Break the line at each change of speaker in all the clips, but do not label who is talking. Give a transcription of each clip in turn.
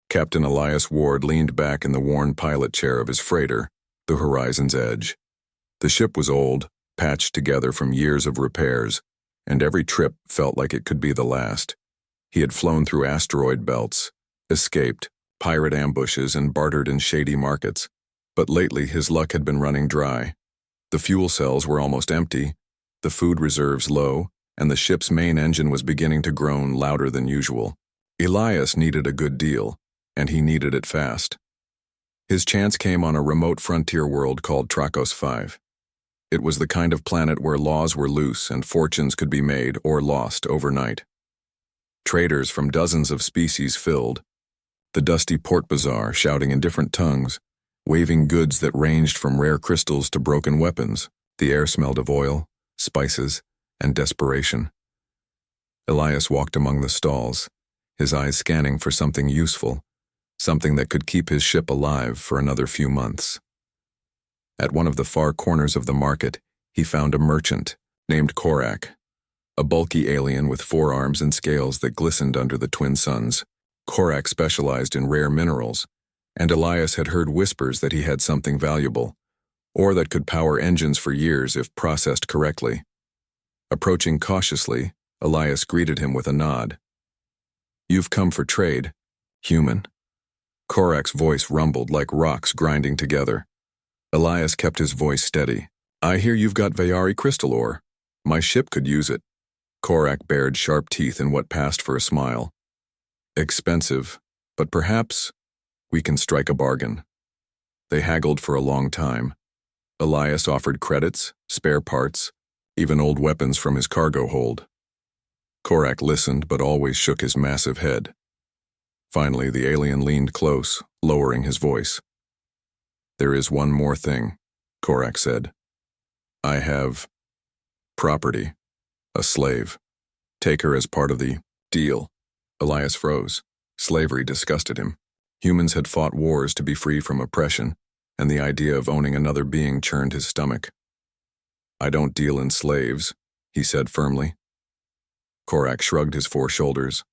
Captain Elias Ward leaned back in the worn pilot chair of his freighter, the Horizon's Edge. The ship was old, patched together from years of repairs, and every trip felt like it could be the last. He had flown through asteroid belts, escaped pirate ambushes, and bartered in shady markets, but lately his luck had been running dry. The fuel cells were almost empty, the food reserves low, and the ship's main engine was beginning to groan louder than usual. Elias needed a good deal, and he needed it fast. His chance came on a remote frontier world called Trakos 5. It was the kind of planet where laws were loose and fortunes could be made or lost overnight. Traders from dozens of species filled the dusty port bazaar, shouting in different tongues, waving goods that ranged from rare crystals to broken weapons. The air smelled of oil, spices, and desperation. Elias walked among the stalls, his eyes scanning for something useful, something that could keep his ship alive for another few months. At one of the far corners of the market, he found a merchant named Korak, a bulky alien with 4 arms and scales that glistened under the twin suns. Korak specialized in rare minerals, and Elias had heard whispers that he had something valuable, or that could power engines for years if processed correctly. Approaching cautiously, Elias greeted him with a nod. "You've come for trade, human." Korak's voice rumbled like rocks grinding together. Elias kept his voice steady. "I hear you've got Veyari crystal ore. My ship could use it." Korak bared sharp teeth in what passed for a smile. "Expensive, but perhaps we can strike a bargain." They haggled for a long time. Elias offered credits, spare parts, even old weapons from his cargo hold. Korak listened but always shook his massive head. Finally, the alien leaned close, lowering his voice. "There is one more thing," Korak said. "I have property, a slave. Take her as part of the deal." Elias froze. Slavery disgusted him. Humans had fought wars to be free from oppression, and the idea of owning another being churned his stomach. "I don't deal in slaves," he said firmly. Korak shrugged his 4 shoulders.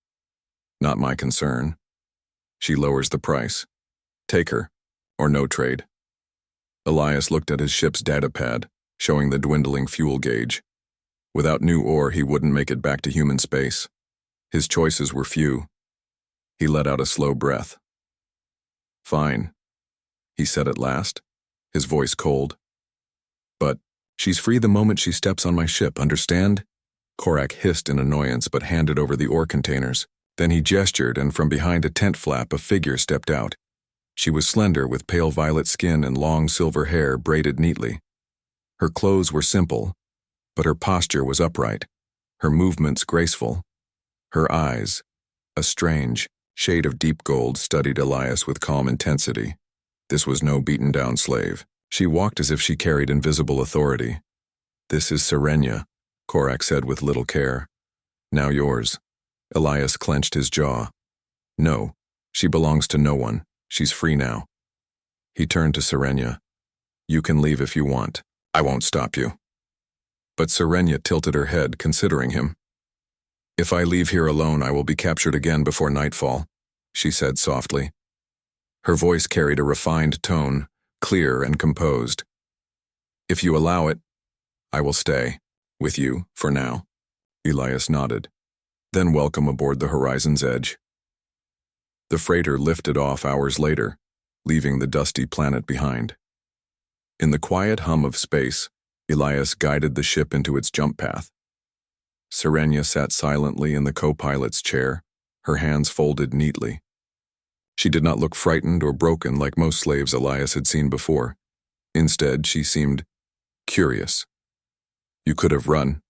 "Not my concern. She lowers the price. Take her, or no trade." Elias looked at his ship's datapad, showing the dwindling fuel gauge. Without new ore, he wouldn't make it back to human space. His choices were few. He let out a slow breath. "Fine," he said at last, his voice cold. "But she's free the moment she steps on my ship, understand?" Korak hissed in annoyance but handed over the ore containers. Then he gestured, and from behind a tent flap a figure stepped out. She was slender, with pale violet skin and long silver hair braided neatly. Her clothes were simple, but her posture was upright, her movements graceful. Her eyes, a strange shade of deep gold, studied Elias with calm intensity. This was no beaten-down slave. She walked as if she carried invisible authority. "This is Serenia," Korak said with little care. "Now yours." Elias clenched his jaw. "No, she belongs to no one. She's free now." He turned to Serenia. "You can leave if you want. I won't stop you." But Serenia tilted her head, considering him. "If I leave here alone, I will be captured again before nightfall," she said softly. Her voice carried a refined tone, clear and composed. "If you allow it, I will stay with you for now." Elias nodded. "Then welcome aboard the Horizon's Edge." The freighter lifted off hours later, leaving the dusty planet behind. In the quiet hum of space, Elias guided the ship into its jump path. Serenia sat silently in the co-pilot's chair, her hands folded neatly. She did not look frightened or broken like most slaves Elias had seen before. Instead, she seemed curious. "You could have run,"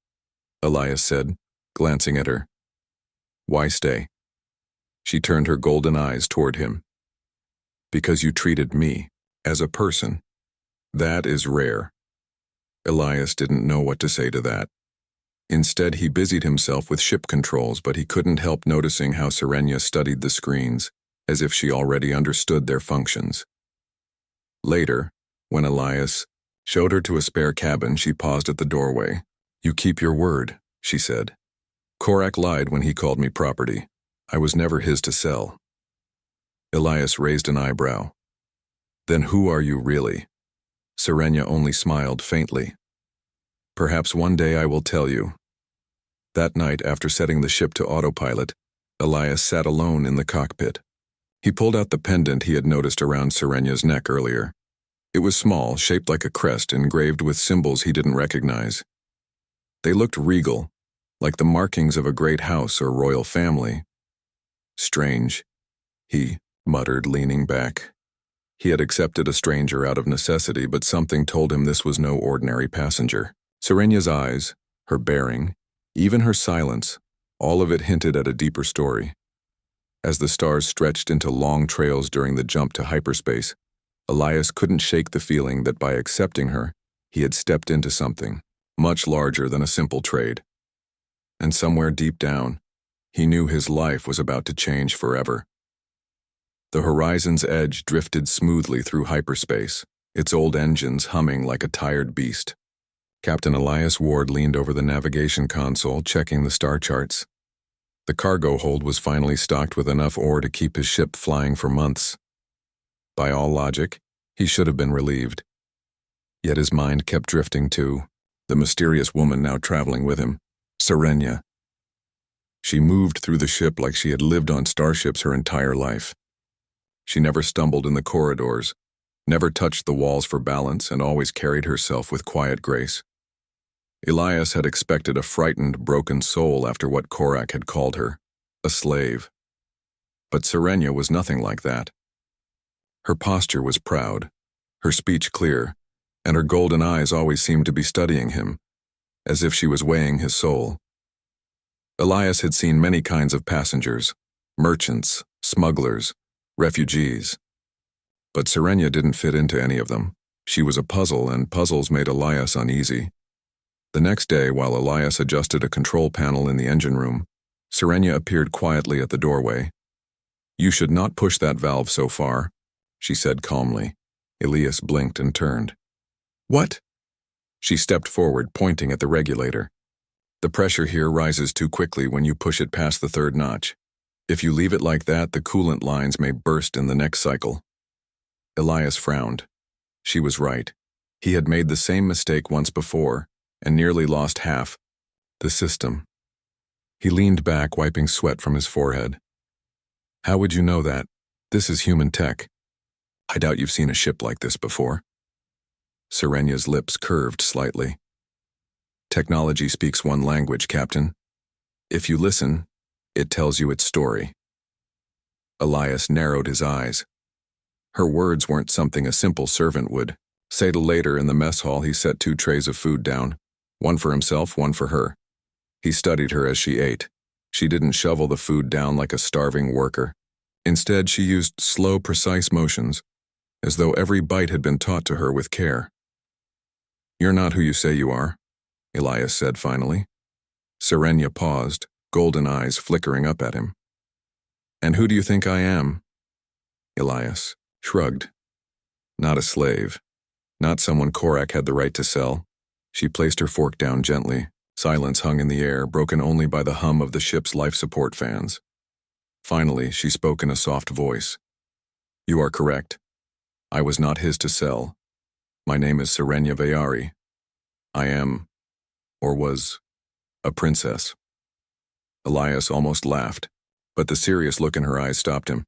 Elias said, glancing at her. "Why stay?" She turned her golden eyes toward him. "Because you treated me as a person. That is rare." Elias didn't know what to say to that. Instead, he busied himself with ship controls, but he couldn't help noticing how Serenia studied the screens, as if she already understood their functions. Later, when Elias showed her to a spare cabin, she paused at the doorway. "You keep your word," she said. "Korak lied when he called me property. I was never his to sell." Elias raised an eyebrow. Then who are you really? Serenia only smiled faintly. Perhaps one day I will tell you. That night, after setting the ship to autopilot, Elias sat alone in the cockpit. He pulled out the pendant he had noticed around Serenia's neck earlier. It was small, shaped like a crest, engraved with symbols he didn't recognize. They looked regal, like the markings of a great house or royal family. Strange, he muttered, leaning back. He had accepted a stranger out of necessity, but something told him this was no ordinary passenger. Serenia's eyes, her bearing, even her silence, all of it hinted at a deeper story. As the stars stretched into long trails during the jump to hyperspace, Elias couldn't shake the feeling that by accepting her, he had stepped into something much larger than a simple trade. And somewhere deep down, he knew his life was about to change forever. The horizon's edge drifted smoothly through hyperspace, its old engines humming like a tired beast. Captain Elias Ward leaned over the navigation console, checking the star charts. The cargo hold was finally stocked with enough ore to keep his ship flying for months. By all logic, he should have been relieved. Yet his mind kept drifting to the mysterious woman now traveling with him, Serenia. She moved through the ship like she had lived on starships her entire life. She never stumbled in the corridors, never touched the walls for balance, and always carried herself with quiet grace. Elias had expected a frightened, broken soul after what Korak had called her, a slave. But Serenia was nothing like that. Her posture was proud, her speech clear, and her golden eyes always seemed to be studying him, as if she was weighing his soul. Elias had seen many kinds of passengers, merchants, smugglers, refugees. But Serenia didn't fit into any of them. She was a puzzle, and puzzles made Elias uneasy. The next day, while Elias adjusted a control panel in the engine room, Serenia appeared quietly at the doorway. "You should not push that valve so far," she said calmly. Elias blinked and turned. "What?" She stepped forward, pointing at the regulator. "The pressure here rises too quickly when you push it past the third notch. If you leave it like that, the coolant lines may burst in the next cycle." Elias frowned. She was right. He had made the same mistake once before, and nearly lost half the system. He leaned back, wiping sweat from his forehead. "How would you know that? This is human tech. I doubt you've seen a ship like this before." Serenia's lips curved slightly. "Technology speaks one language, Captain. If you listen, it tells you its story." Elias narrowed his eyes. Her words weren't something a simple servant would say. Later in the mess hall, he set 2 trays of food down, one for himself, one for her. He studied her as she ate. She didn't shovel the food down like a starving worker. Instead, she used slow, precise motions, as though every bite had been taught to her with care. "You're not who you say you are," Elias said finally. Serenia paused, golden eyes flickering up at him. "And who do you think I am?" Elias shrugged. "Not a slave. Not someone Korak had the right to sell." She placed her fork down gently. Silence hung in the air, broken only by the hum of the ship's life support fans. Finally, she spoke in a soft voice. "You are correct. I was not his to sell. My name is Serenia Veyari. I am, or was, a princess." Elias almost laughed, but the serious look in her eyes stopped him.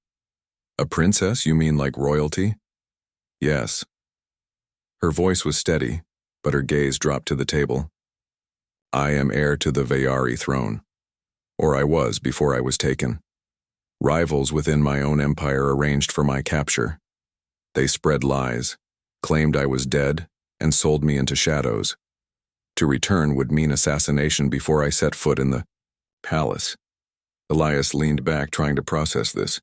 "A princess? You mean like royalty?" "Yes." Her voice was steady, but her gaze dropped to the table. "I am heir to the Veyari throne. Or I was before I was taken. Rivals within my own empire arranged for my capture. They spread lies, claimed I was dead, and sold me into shadows. To return would mean assassination before I set foot in the palace." Elias leaned back, trying to process this.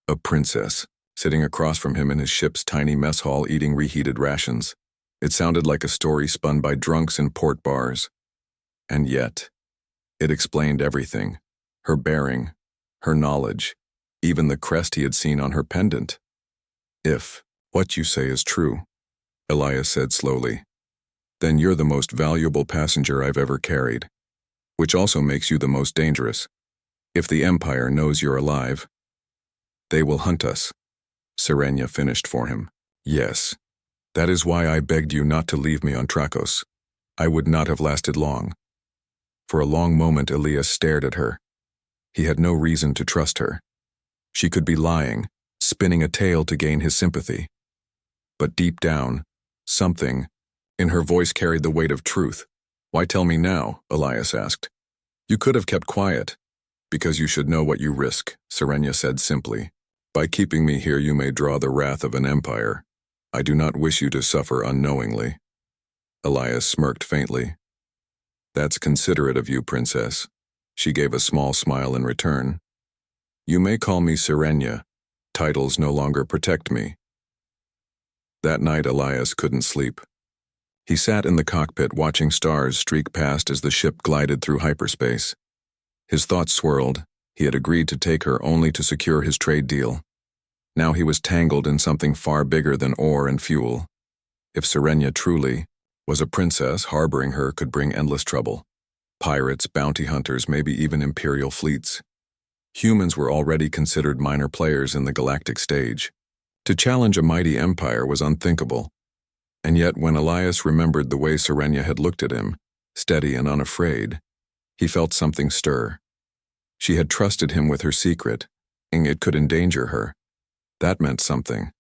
A princess, sitting across from him in his ship's tiny mess hall eating reheated rations. It sounded like a story spun by drunks in port bars. And yet, it explained everything. Her bearing, her knowledge, even the crest he had seen on her pendant. "If what you say is true," Elias said slowly, "then you're the most valuable passenger I've ever carried, which also makes you the most dangerous. If the Empire knows you're alive, They will hunt us. Serenia finished for him. Yes. That is why I begged you not to leave me on Trakos. I would not have lasted long. For a long moment Elias stared at her. He had no reason to trust her. She could be lying, spinning a tale to gain his sympathy. But deep down, something in her voice carried the weight of truth. Why tell me now? Elias asked. You could have kept quiet. Because you should know what you risk, Serenia said simply. By keeping me here you may draw the wrath of an empire. I do not wish you to suffer unknowingly. Elias smirked faintly. That's considerate of you, princess. She gave a small smile in return. You may call me Serenia. Titles no longer protect me. That night Elias couldn't sleep. He sat in the cockpit watching stars streak past as the ship glided through hyperspace. His thoughts swirled. He had agreed to take her only to secure his trade deal. Now he was tangled in something far bigger than ore and fuel. If Serenia truly was a princess, harboring her could bring endless trouble. Pirates, bounty hunters, maybe even imperial fleets. Humans were already considered minor players in the galactic stage. To challenge a mighty empire was unthinkable. And yet when Elias remembered the way Serenia had looked at him, steady and unafraid, he felt something stir. She had trusted him with her secret, and it could endanger her. That meant something.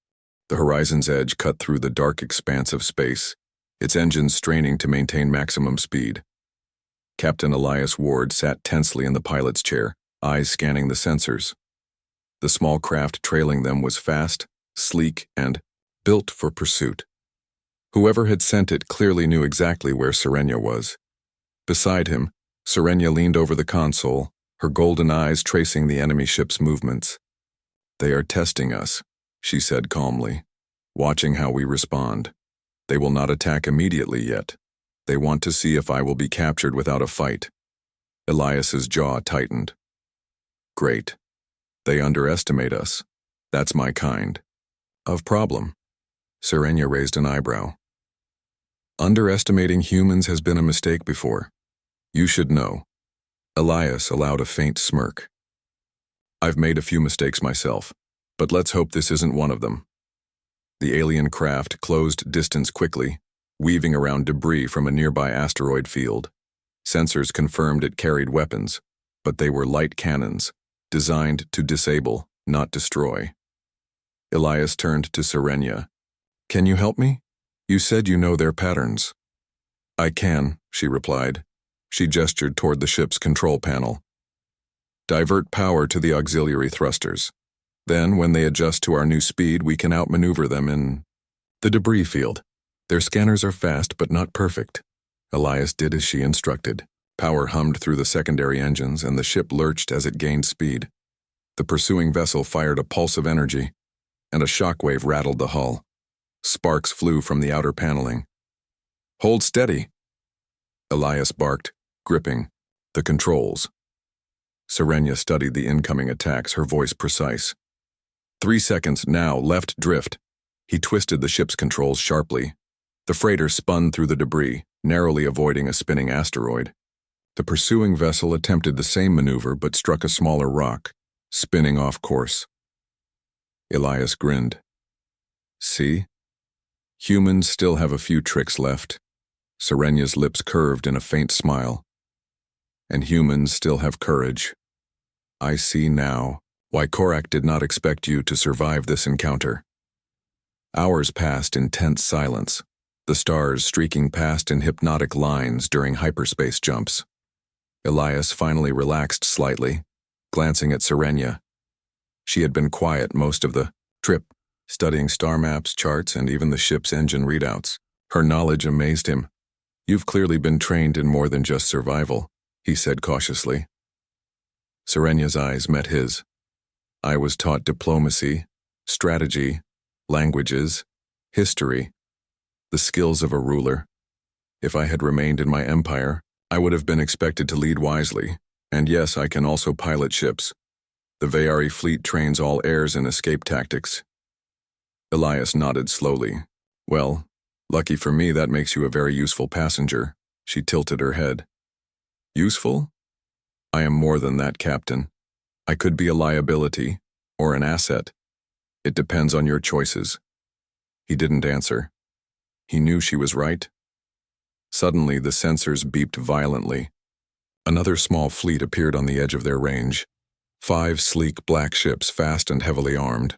The horizon's edge cut through the dark expanse of space, its engines straining to maintain maximum speed. Captain Elias Ward sat tensely in the pilot's chair, eyes scanning the sensors. The small craft trailing them was fast, sleek, and built for pursuit. Whoever had sent it clearly knew exactly where Serenia was. Beside him, Serenia leaned over the console, her golden eyes tracing the enemy ship's movements. They are testing us, she said calmly, watching how we respond. They will not attack immediately yet. They want to see if I will be captured without a fight. Elias's jaw tightened. Great. They underestimate us. That's my kind of problem. Serenia raised an eyebrow. Underestimating humans has been a mistake before. You should know. Elias allowed a faint smirk. I've made a few mistakes myself, but let's hope this isn't one of them. The alien craft closed distance quickly, weaving around debris from a nearby asteroid field. Sensors confirmed it carried weapons, but they were light cannons, designed to disable, not destroy. Elias turned to Serenia. Can you help me? You said you know their patterns. I can, she replied. She gestured toward the ship's control panel. Divert power to the auxiliary thrusters. Then, when they adjust to our new speed, we can outmaneuver them in the debris field. Their scanners are fast but not perfect. Elias did as she instructed. Power hummed through the secondary engines and the ship lurched as it gained speed. The pursuing vessel fired a pulse of energy, and a shockwave rattled the hull. Sparks flew from the outer paneling. Hold steady, Elias barked, gripping the controls. Serenia studied the incoming attacks, her voice precise. 3 seconds now, left drift. He twisted the ship's controls sharply. The freighter spun through the debris, narrowly avoiding a spinning asteroid. The pursuing vessel attempted the same maneuver but struck a smaller rock, spinning off course. Elias grinned. See? Humans still have a few tricks left. Serenia's lips curved in a faint smile. And humans still have courage. I see now why Korak did not expect you to survive this encounter. Hours passed in tense silence, the stars streaking past in hypnotic lines during hyperspace jumps. Elias finally relaxed slightly, glancing at Serenia. She had been quiet most of the trip, studying star maps, charts, and even the ship's engine readouts. Her knowledge amazed him. You've clearly been trained in more than just survival, he said cautiously. Serenia's eyes met his. I was taught diplomacy, strategy, languages, history, the skills of a ruler. If I had remained in my empire, I would have been expected to lead wisely. And yes, I can also pilot ships. The Veyari fleet trains all heirs in escape tactics. Elias nodded slowly. Well, lucky for me, that makes you a very useful passenger. She tilted her head. Useful? I am more than that, Captain. I could be a liability, or an asset. It depends on your choices. He didn't answer. He knew she was right. Suddenly, the sensors beeped violently. Another small fleet appeared on the edge of their range. 5 sleek black ships, fast and heavily armed.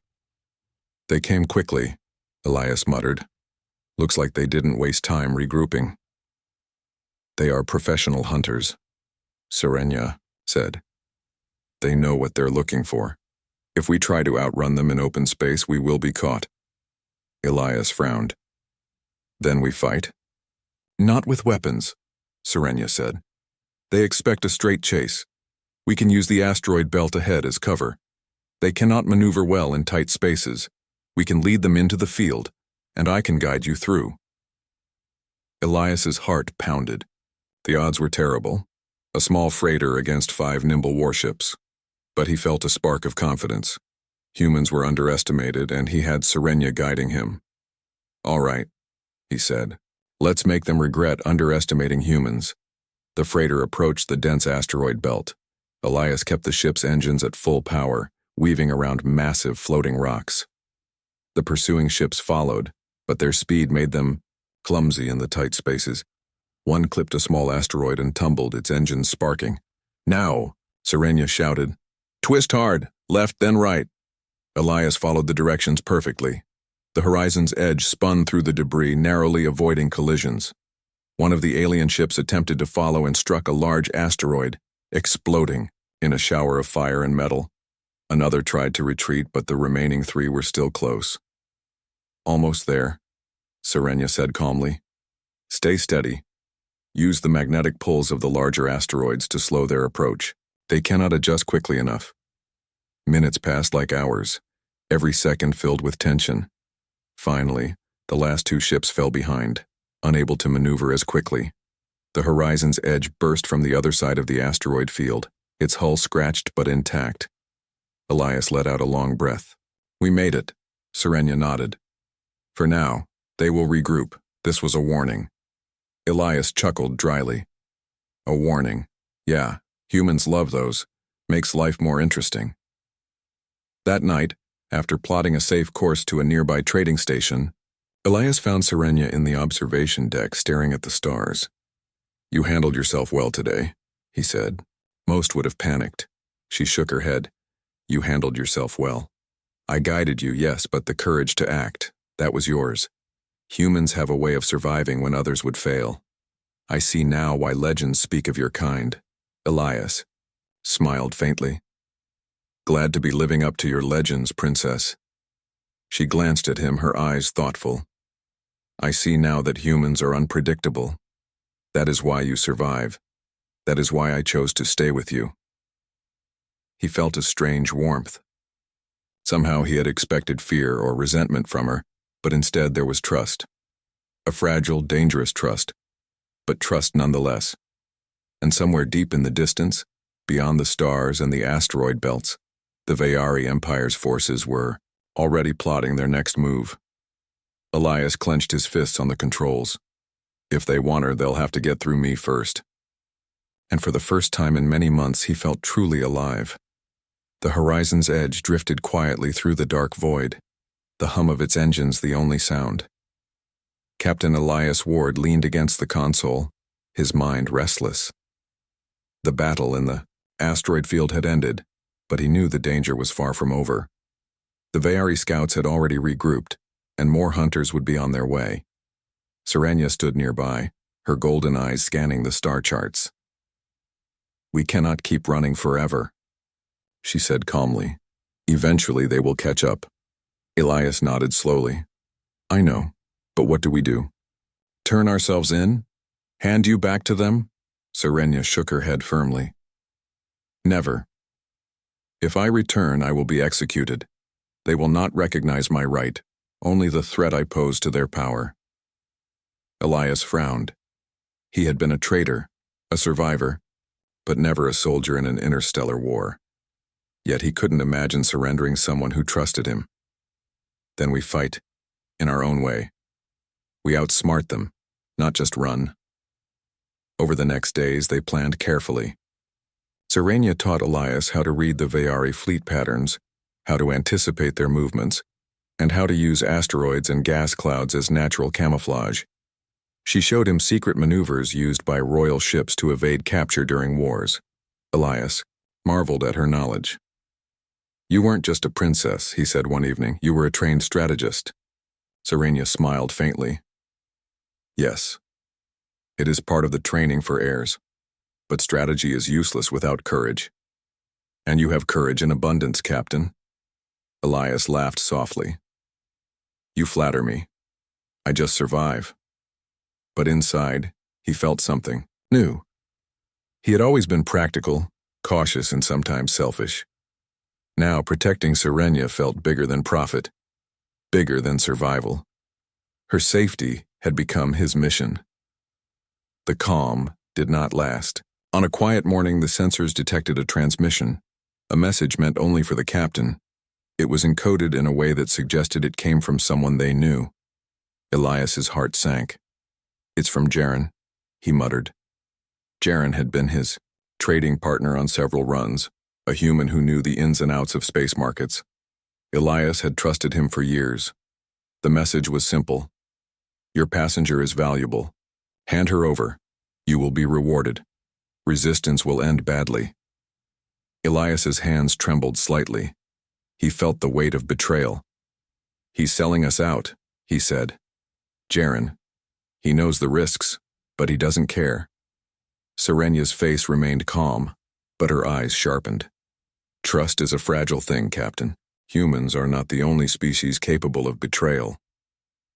They came quickly, Elias muttered. Looks like they didn't waste time regrouping. They are professional hunters, Serenia said. They know what they're looking for. If we try to outrun them in open space, we will be caught. Elias frowned. Then we fight? Not with weapons, Serenia said. They expect a straight chase. We can use the asteroid belt ahead as cover. They cannot maneuver well in tight spaces. We can lead them into the field, and I can guide you through. Elias's heart pounded. The odds were terrible. A small freighter against 5 nimble warships. But he felt a spark of confidence. Humans were underestimated, and he had Serenia guiding him. All right, he said. Let's make them regret underestimating humans. The freighter approached the dense asteroid belt. Elias kept the ship's engines at full power, weaving around massive floating rocks. The pursuing ships followed, but their speed made them clumsy in the tight spaces. One clipped a small asteroid and tumbled, its engines sparking. Now, Serenia shouted. Twist hard, left then right. Elias followed the directions perfectly. The horizon's edge spun through the debris, narrowly avoiding collisions. One of the alien ships attempted to follow and struck a large asteroid, exploding in a shower of fire and metal. Another tried to retreat, but the remaining 3 were still close. Almost there, Serenia said calmly. Stay steady. Use the magnetic pulls of the larger asteroids to slow their approach. They cannot adjust quickly enough. Minutes passed like hours, every second filled with tension. Finally, the last 2 ships fell behind, unable to maneuver as quickly. The horizon's edge burst from the other side of the asteroid field, its hull scratched but intact. Elias let out a long breath. We made it, Serenia nodded. For now, they will regroup. This was a warning. Elias chuckled dryly. A warning. Yeah, humans love those. Makes life more interesting. That night, after plotting a safe course to a nearby trading station, Elias found Serenia in the observation deck staring at the stars. You handled yourself well today, he said. Most would have panicked. She shook her head. You handled yourself well. I guided you, yes, but the courage to act, that was yours. Humans have a way of surviving when others would fail. I see now why legends speak of your kind. Elias smiled faintly. Glad to be living up to your legends, princess. She glanced at him, her eyes thoughtful. I see now that humans are unpredictable. That is why you survive. That is why I chose to stay with you. He felt a strange warmth. Somehow he had expected fear or resentment from her, but instead there was trust. A fragile, dangerous trust, but trust nonetheless. And somewhere deep in the distance, beyond the stars and the asteroid belts, the Veyari Empire's forces were already plotting their next move. Elias clenched his fists on the controls. If they want her, they'll have to get through me first. And for the first time in many months, he felt truly alive. The horizon's edge drifted quietly through the dark void, the hum of its engines the only sound. Captain Elias Ward leaned against the console, his mind restless. The battle in the asteroid field had ended, but he knew the danger was far from over. The Veyari scouts had already regrouped, and more hunters would be on their way. Serenia stood nearby, her golden eyes scanning the star charts. We cannot keep running forever, she said calmly. Eventually they will catch up. Elias nodded slowly. I know, but what do we do? Turn ourselves in? Hand you back to them? Serenia shook her head firmly. Never. If I return, I will be executed. They will not recognize my right, only the threat I pose to their power. Elias frowned. He had been a traitor, a survivor, but never a soldier in an interstellar war. Yet he couldn't imagine surrendering someone who trusted him. Then we fight, in our own way. We outsmart them, not just run. Over the next days, they planned carefully. Serenia taught Elias how to read the Veyari fleet patterns, how to anticipate their movements, and how to use asteroids and gas clouds as natural camouflage. She showed him secret maneuvers used by royal ships to evade capture during wars. Elias marveled at her knowledge. "You weren't just a princess," he said one evening. "You were a trained strategist." Serenia smiled faintly. "Yes. It is part of the training for heirs. But strategy is useless without courage. And you have courage in abundance, Captain." Elias laughed softly. "You flatter me. I just survive." But inside, he felt something new. He had always been practical, cautious, and sometimes selfish. Now, protecting Serenia felt bigger than profit, bigger than survival. Her safety had become his mission. The calm did not last. On a quiet morning, the sensors detected a transmission, a message meant only for the captain. It was encoded in a way that suggested it came from someone they knew. Elias's heart sank. "It's from Jaren," he muttered. Jaren had been his trading partner on several runs, a human who knew the ins and outs of space markets. Elias had trusted him for years. The message was simple. "Your passenger is valuable. Hand her over. You will be rewarded. Resistance will end badly." Elias's hands trembled slightly. He felt the weight of betrayal. "He's selling us out," he said. "Jaren. He knows the risks, but he doesn't care." Serenia's face remained calm, but her eyes sharpened. "Trust is a fragile thing, Captain. Humans are not the only species capable of betrayal."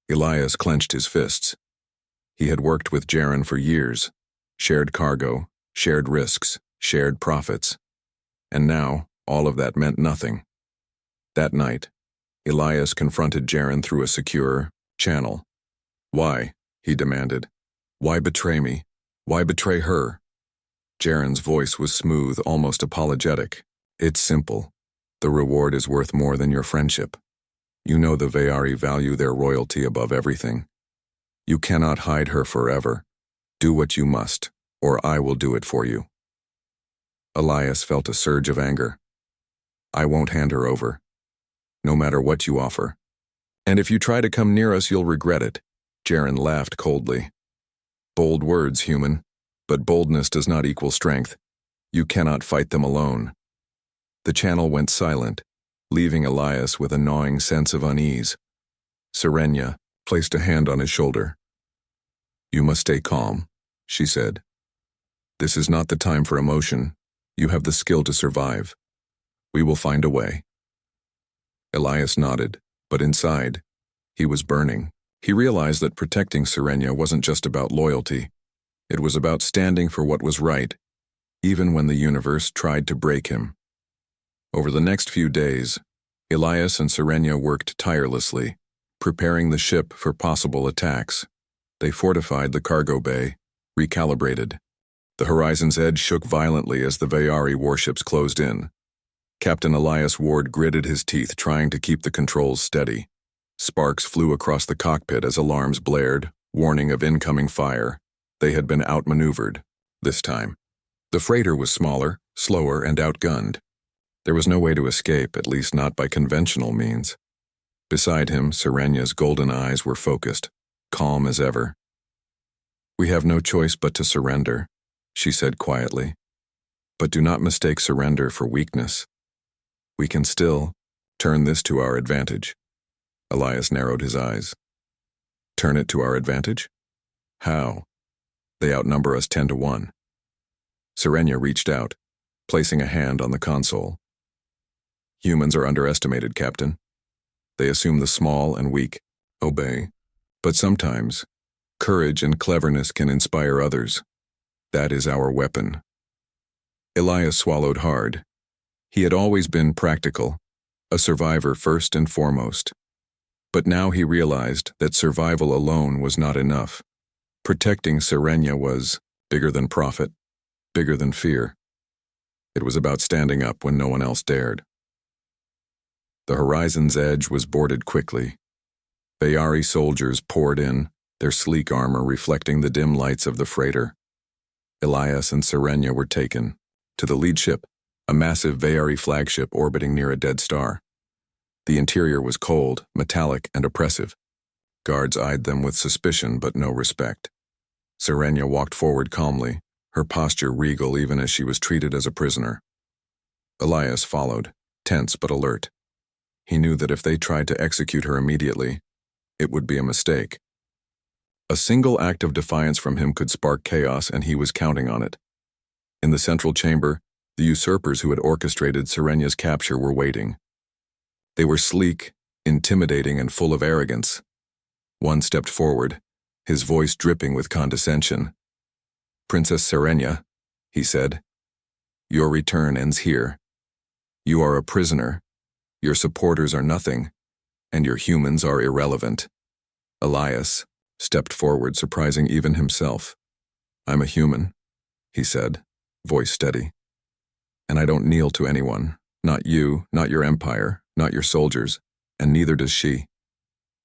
Elias clenched his fists. He had worked with Jaren for years, shared cargo, shared risks, shared profits. And now, all of that meant nothing. That night, Elias confronted Jaren through a secure channel. "Why?" he demanded. "Why betray me? Why betray her?" Jaren's voice was smooth, almost apologetic. "It's simple. The reward is worth more than your friendship. You know the Veyari value their royalty above everything. You cannot hide her forever. Do what you must, or I will do it for you." Elias felt a surge of anger. "I won't hand her over, no matter what you offer. And if you try to come near us, you'll regret it." Jaren laughed coldly. "Bold words, human, but boldness does not equal strength. You cannot fight them alone." The channel went silent, leaving Elias with a gnawing sense of unease. Serenia placed a hand on his shoulder. "You must stay calm," she said. "This is not the time for emotion. You have the skill to survive. We will find a way." Elias nodded, but inside, he was burning. He realized that protecting Serenia wasn't just about loyalty. It was about standing for what was right, even when the universe tried to break him. Over the next few days, Elias and Serenia worked tirelessly, preparing the ship for possible attacks. They fortified the cargo bay, recalibrated. The horizon's edge shook violently as the Veyari warships closed in. Captain Elias Ward gritted his teeth, trying to keep the controls steady. Sparks flew across the cockpit as alarms blared, warning of incoming fire. They had been outmaneuvered, this time. The freighter was smaller, slower, and outgunned. There was no way to escape, at least not by conventional means. Beside him, Serenia's golden eyes were focused, calm as ever. "We have no choice but to surrender," she said quietly. "But do not mistake surrender for weakness. We can still turn this to our advantage." Elias narrowed his eyes. "Turn it to our advantage? How?" "They outnumber us 10-1. Serenia reached out, placing a hand on the console. "Humans are underestimated, Captain. They assume the small and weak obey. But sometimes, courage and cleverness can inspire others. That is our weapon." Elias swallowed hard. He had always been practical, a survivor first and foremost. But now he realized that survival alone was not enough. Protecting Serenia was bigger than profit, bigger than fear. It was about standing up when no one else dared. The horizon's edge was boarded quickly. Veyari soldiers poured in, their sleek armor reflecting the dim lights of the freighter. Elias and Serenia were taken to the lead ship, a massive Veyari flagship orbiting near a dead star. The interior was cold, metallic, and oppressive. Guards eyed them with suspicion but no respect. Serenia walked forward calmly, her posture regal even as she was treated as a prisoner. Elias followed, tense but alert. He knew that if they tried to execute her immediately, it would be a mistake. A single act of defiance from him could spark chaos, and he was counting on it. In the central chamber, the usurpers who had orchestrated Serenia's capture were waiting. They were sleek, intimidating, and full of arrogance. One stepped forward, his voice dripping with condescension. "Princess Serenia," he said, "your return ends here. You are a prisoner, your supporters are nothing, and your humans are irrelevant." Elias stepped forward, surprising even himself. "I'm a human," he said, voice steady. "And I don't kneel to anyone, not you, not your empire, not your soldiers, and neither does she."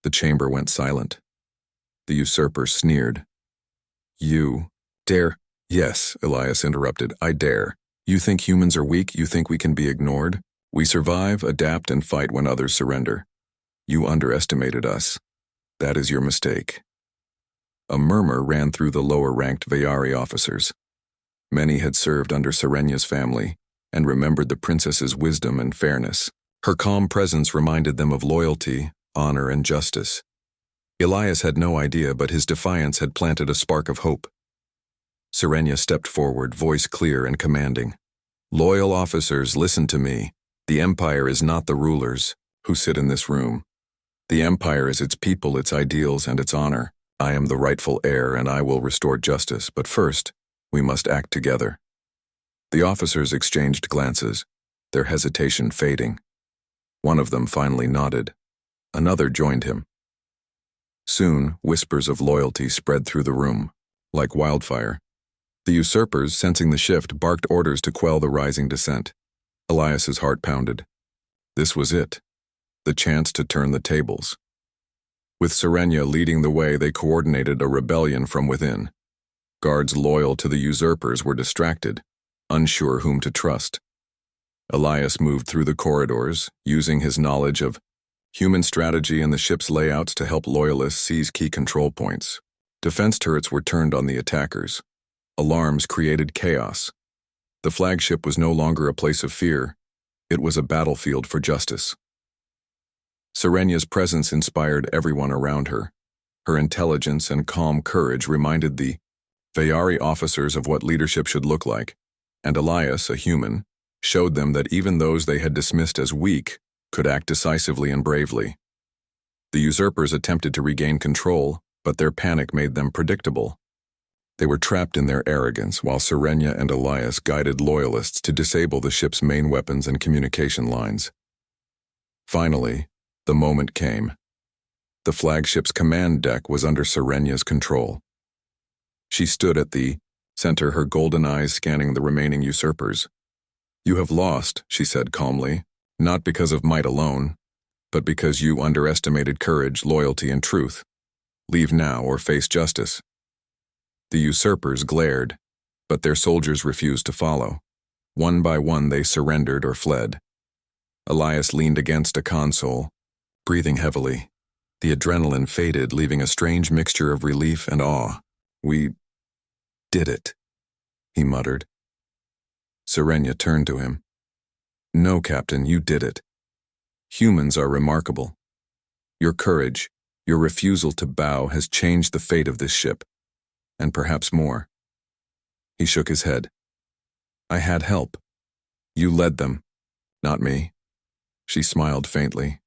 The chamber went silent. The usurper sneered. "You dare?" "Yes," Elias interrupted, "I dare. You think humans are weak? You think we can be ignored? We survive, adapt, and fight when others surrender. You underestimated us. That is your mistake." A murmur ran through the lower-ranked Veyari officers. Many had served under Serenia's family and remembered the princess's wisdom and fairness. Her calm presence reminded them of loyalty, honor, and justice. Elias had no idea, but his defiance had planted a spark of hope. Serenia stepped forward, voice clear and commanding. "Loyal officers, listen to me. The Empire is not the rulers who sit in this room. The Empire is its people, its ideals, and its honor. I am the rightful heir, and I will restore justice, but first, we must act together." The officers exchanged glances, their hesitation fading. One of them finally nodded. Another joined him. Soon, whispers of loyalty spread through the room, like wildfire. The usurpers, sensing the shift, barked orders to quell the rising dissent. Elias's heart pounded. This was it, the chance to turn the tables. With Serenia leading the way, they coordinated a rebellion from within. Guards loyal to the usurpers were distracted, unsure whom to trust. Elias moved through the corridors, using his knowledge of human strategy and the ship's layouts to help loyalists seize key control points. Defense turrets were turned on the attackers. Alarms created chaos. The flagship was no longer a place of fear. It was a battlefield for justice. Serenia's presence inspired everyone around her. Her intelligence and calm courage reminded the Veyari officers of what leadership should look like, and Elias, a human, showed them that even those they had dismissed as weak could act decisively and bravely. The usurpers attempted to regain control, but their panic made them predictable. They were trapped in their arrogance, while Serenia and Elias guided loyalists to disable the ship's main weapons and communication lines. Finally, the moment came. The flagship's command deck was under Serenia's control. She stood at the center, her golden eyes scanning the remaining usurpers. "You have lost," she said calmly, "not because of might alone, but because you underestimated courage, loyalty, and truth. Leave now or face justice." The usurpers glared, but their soldiers refused to follow. One by one they surrendered or fled. Elias leaned against a console, breathing heavily. The adrenaline faded, leaving a strange mixture of relief and awe. "We did it," he muttered. Serenia turned to him. "No, Captain, you did it. Humans are remarkable. Your courage, your refusal to bow has changed the fate of this ship, and perhaps more." He shook his head. "I had help. You led them, not me." She smiled faintly.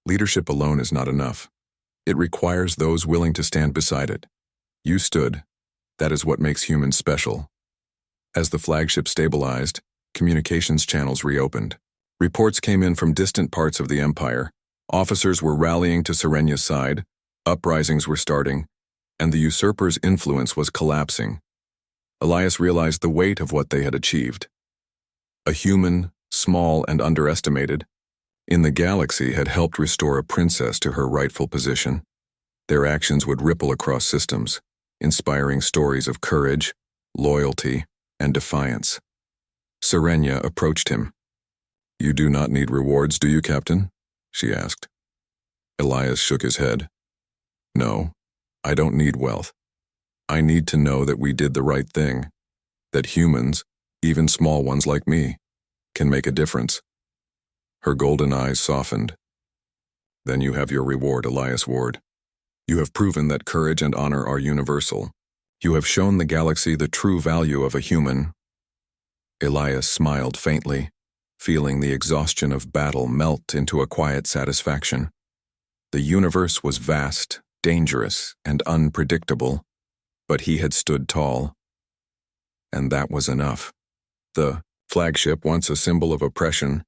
"Leadership alone is not enough. It requires those willing to stand beside it. You stood. That is what makes humans special." As the flagship stabilized, communications channels reopened. Reports came in from distant parts of the Empire. Officers were rallying to Serenia's side, uprisings were starting, and the usurpers' influence was collapsing. Elias realized the weight of what they had achieved. A human, small and underestimated, in the galaxy had helped restore a princess to her rightful position. Their actions would ripple across systems, inspiring stories of courage, loyalty, and defiance. Serenia approached him. "You do not need rewards, do you, Captain?" she asked. Elias shook his head. No, I don't need wealth. I need to know that we did the right thing, that humans, even small ones like me, can make a difference. Her golden eyes softened. Then you have your reward, Elias Ward. You have proven that courage and honor are universal. You have shown the galaxy the true value of a human. Elias smiled faintly, feeling the exhaustion of battle melt into a quiet satisfaction. The universe was vast, dangerous, and unpredictable, but he had stood tall. And that was enough. The flagship, once a symbol of oppression,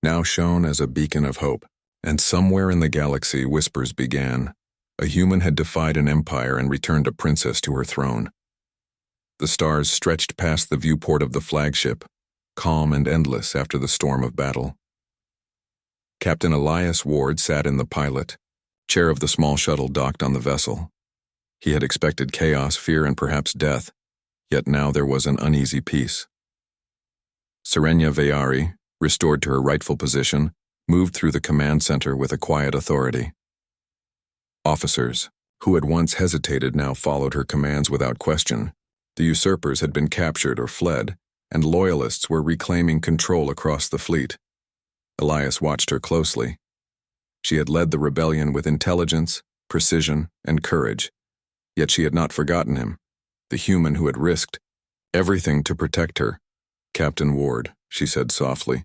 now shone as a beacon of hope. And somewhere in the galaxy, whispers began. A human had defied an empire and returned a princess to her throne. The stars stretched past the viewport of the flagship, calm and endless after the storm of battle. Captain Elias Ward sat in the pilot, chair of the small shuttle docked on the vessel. He had expected chaos, fear, and perhaps death, yet now there was an uneasy peace. Serenia Veyari, restored to her rightful position, moved through the command center with a quiet authority. Officers, who had once hesitated, now followed her commands without question. The usurpers had been captured or fled, and loyalists were reclaiming control across the fleet. Elias watched her closely. She had led the rebellion with intelligence, precision, and courage, yet she had not forgotten him, the human who had risked everything to protect her. Captain Ward, she said softly,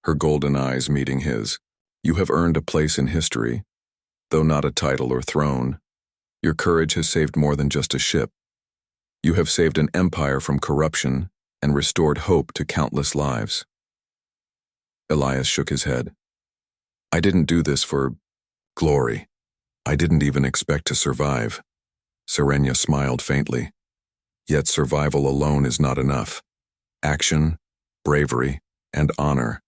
her golden eyes meeting his. You have earned a place in history, though not a title or throne. Your courage has saved more than just a ship. You have saved an empire from corruption and restored hope to countless lives. Elias shook his head. I didn't do this for glory. I didn't even expect to survive. Serenia smiled faintly. Yet survival alone is not enough. Action, bravery, and honor.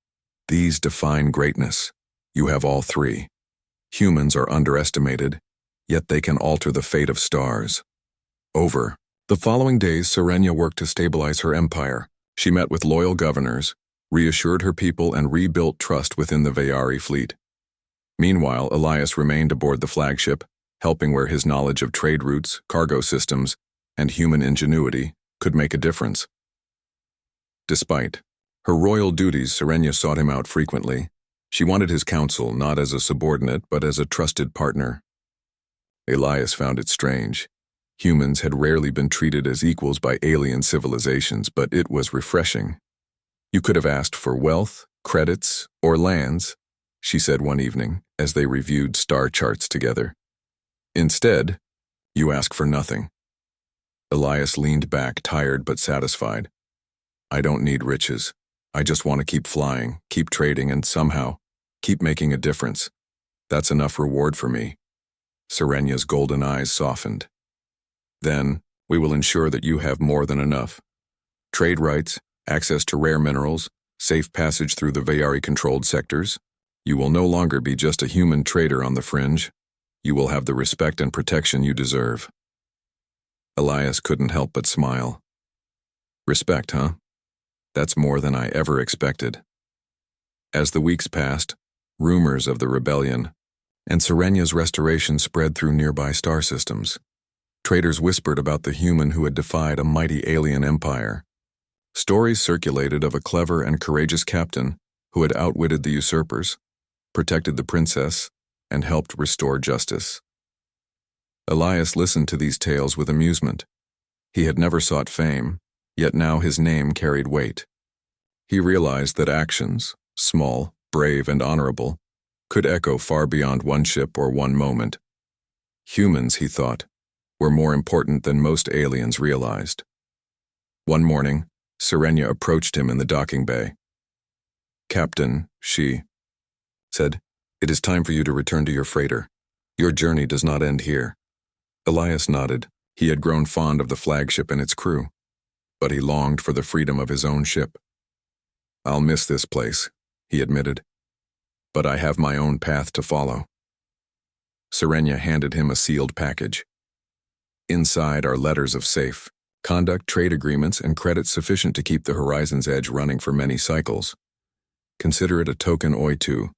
These define greatness. You have all three. Humans are underestimated, yet they can alter the fate of stars. Over. The following days, Serenia worked to stabilize her empire. She met with loyal governors, reassured her people, and rebuilt trust within the Veyari fleet. Meanwhile, Elias remained aboard the flagship, helping where his knowledge of trade routes, cargo systems, and human ingenuity could make a difference. Despite her royal duties, Serenia sought him out frequently. She wanted his counsel not as a subordinate, but as a trusted partner. Elias found it strange. Humans had rarely been treated as equals by alien civilizations, but it was refreshing. You could have asked for wealth, credits, or lands, she said one evening as they reviewed star charts together. Instead, you ask for nothing. Elias leaned back, tired but satisfied. I don't need riches. I just want to keep flying, keep trading, and somehow keep making a difference. That's enough reward for me. Serenia's golden eyes softened. Then, we will ensure that you have more than enough. Trade rights, access to rare minerals, safe passage through the Veyari-controlled sectors. You will no longer be just a human trader on the fringe. You will have the respect and protection you deserve. Elias couldn't help but smile. Respect, huh? That's more than I ever expected. As the weeks passed, rumors of the rebellion and Serenia's restoration spread through nearby star systems. Traders whispered about the human who had defied a mighty alien empire. Stories circulated of a clever and courageous captain who had outwitted the usurpers, protected the princess, and helped restore justice. Elias listened to these tales with amusement. He had never sought fame, yet now his name carried weight. He realized that actions, small, brave, and honorable, could echo far beyond one ship or one moment. Humans, he thought, were more important than most aliens realized. One morning, Serenia approached him in the docking bay. Captain, she said, it is time for you to return to your freighter. Your journey does not end here. Elias nodded. He had grown fond of the flagship and its crew, but he longed for the freedom of his own ship. I'll miss this place, he admitted, but I have my own path to follow. Serenia handed him a sealed package. Inside are letters of safe conduct, trade agreements, and credits sufficient to keep the Horizon's Edge running for many cycles. Consider it a token oitu,